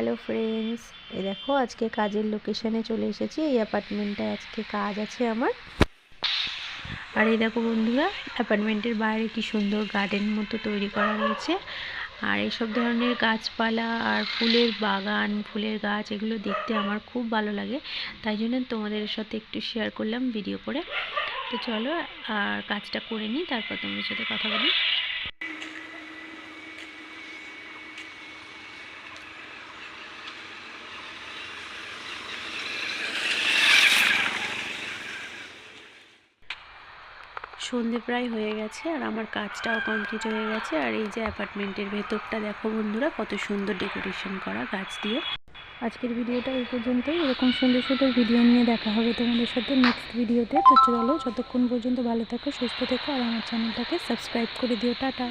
Hello friends, এই দেখো আজকে কাজের লোকেশনে চলে এসেছি। এই অ্যাপার্টমেন্টটায় আজকে কাজ আছে আমার। আর এই দেখো বন্ধুরা, অ্যাপার্টমেন্টের বাইরে কি সুন্দর গার্ডেন মতো তৈরি করা রয়েছে। আর এইসব ধরনের গাছপালা আর ফুলের বাগান, ফুলের গাছ, এগুলো দেখতে আমার খুব ভালো লাগে। তাই জন্য তোমাদের সাথে একটু শেয়ার করলাম ভিডিও করে। তো চলো আর কাজটা করে নিই, তারপর তোমাদের সাথে কথা বলি। সন্ধে প্রায় হয়ে গেছে আর আমার কাজটাও কমপ্লিট হয়ে গেছে। আর এই যে অ্যাপার্টমেন্টের ভেতরটা দেখো বন্ধুরা, কত সুন্দর ডেকোরেশন করা গাছ দিয়ে। আজকের ভিডিওটা এই পর্যন্তই। এরকম সুন্দর সুন্দর ভিডিও নিয়ে দেখা হবে তোমাদের সাথে নেক্সট ভিডিওতে। তো চলো, যতক্ষণ পর্যন্ত ভালো থাকো, সুস্থ থেকো, আর আমার চ্যানেলটাকে সাবস্ক্রাইব করে দিও। টাটা।